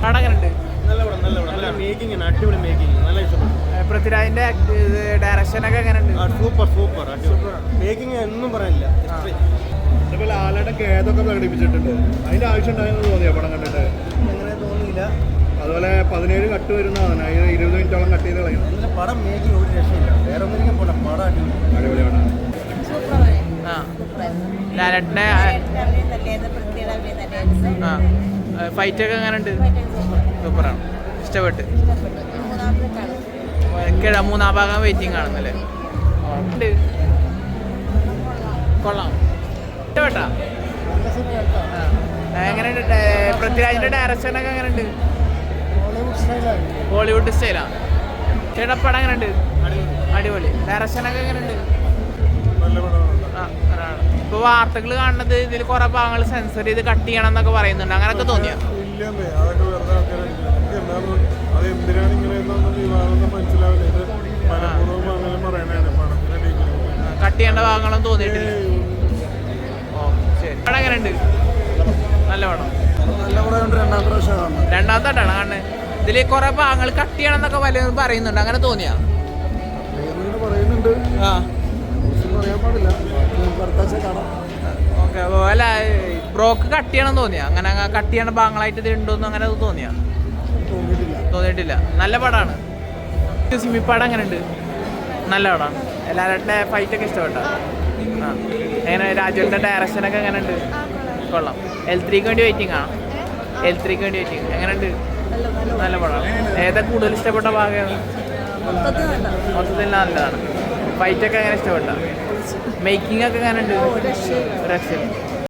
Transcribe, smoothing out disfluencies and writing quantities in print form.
പടം എങ്ങനെയുണ്ട്? നല്ല മേക്കിംഗ്, അടിപൊളി മേക്കിംഗ്, നല്ല ഇഷ്ടപ്പെട്ടു. പൃഥ്വിരാജിന്റെ ഡയറക്ഷനൊക്കെ എങ്ങനെയുണ്ട്? സൂപ്പർ മേക്കിംഗ് ഒന്നും പറയാനില്ല. ഇതുപോലെ ലാലേട്ടൻ ഏതൊക്കെ പ്രകടിപ്പിച്ചിട്ടുണ്ട്, അതിന്റെ ആവശ്യം ഉണ്ടായെന്ന് തോന്നിയോ പടം കണ്ടിട്ട്? അങ്ങനെ തോന്നിയില്ല. അതുപോലെ 17 കട്ട് വരുന്നതാണ്, 20 മിനിറ്റോളം കട്ട് ചെയ്ത് കളയുന്നത്. നല്ല പടം മേക്കിംഗ് ഒരു രക്ഷയില്ല. വേറെ ഒന്നിനും പോട്ടെ, പടം അടിപൊളിയാണ്. ലാലേട്ടന്റെ ഫൈറ്റൊക്കെ എങ്ങനെയുണ്ട്? സൂപ്പറാണ്, ഇഷ്ടപ്പെട്ട്. മൂന്നാം ഭാഗം വെയിറ്റിംഗ് ആണെന്നല്ലേ? കൊള്ളാം, ഇഷ്ടപ്പെട്ടാ? എങ്ങനെയുണ്ട് പൃഥ്വിരാജിന്റെ ഡയറക്ഷനൊക്കെ എങ്ങനെയുണ്ട്? ബോളിവുഡ് സ്റ്റൈലാ. ചേട്ടാ പടം എങ്ങനെയുണ്ട്? അടിപൊളി. ഡയറക്ഷനൊക്കെ എങ്ങനെയുണ്ട്? ഇപ്പൊ വാർത്തകൾ കാണുന്നത് ഇതിൽ കുറെ ഭാഗങ്ങൾ സെൻസർ ചെയ്ത് കട്ട് ചെയ്യണം എന്നൊക്കെ പറയുന്നുണ്ട്, അങ്ങനൊക്കെ തോന്നിയാ? കട്ട് ചെയ്യേണ്ട ഭാഗങ്ങളൊന്നും തോന്നിയിട്ടില്ല. ഓ ശരി. പടം എങ്ങനെയുണ്ട്? നല്ല പടം. രണ്ടാമത്തായിട്ടാണ് കാണുന്നത്. ഇതിൽ കുറെ ഭാഗങ്ങൾ കട്ട് ചെയ്യണം എന്നൊക്കെ പലരും പറയുന്നുണ്ട്, അങ്ങനെ തോന്നിയാ? ആ ഓക്കെ. അല്ല ബ്രോക്ക് കട്ട് ചെയ്യണം തോന്നിയാ? അങ്ങനെ കട്ട് ചെയ്യണ ഭാഗങ്ങളായിട്ട് ഇത് ഉണ്ടോന്നും അങ്ങനെ തോന്നിയാ? തോന്നിയിട്ടില്ല. നല്ല പടമാണ്. സിമിപ്പടം എങ്ങനെയുണ്ട്? നല്ല പടമാണ്. എല്ലാവരുടെ ഫൈറ്റൊക്കെ ഇഷ്ടപ്പെട്ട? ആ എങ്ങനെ രാജുവിൻ്റെ ഡയറക്ഷനൊക്കെ എങ്ങനെയുണ്ട്? കൊള്ളാം. L3ക്ക് വേണ്ടി വെയിറ്റിംഗ് ആണ്. L3ക്ക് വേണ്ടി വെയിറ്റിംഗ്. എങ്ങനെയുണ്ട്? നല്ല പടമാണ്. ഏതാ കൂടുതൽ ഇഷ്ടപ്പെട്ട ഭാഗമാണ്? മൊത്തത്തിൽ നല്ലതാണ്. ഫൈറ്റൊക്കെ എങ്ങനെ ഇഷ്ടപ്പെട്ട? മേക്കിംഗ് ഒക്കെ എങ്ങനെയുണ്ട്? രക്ഷ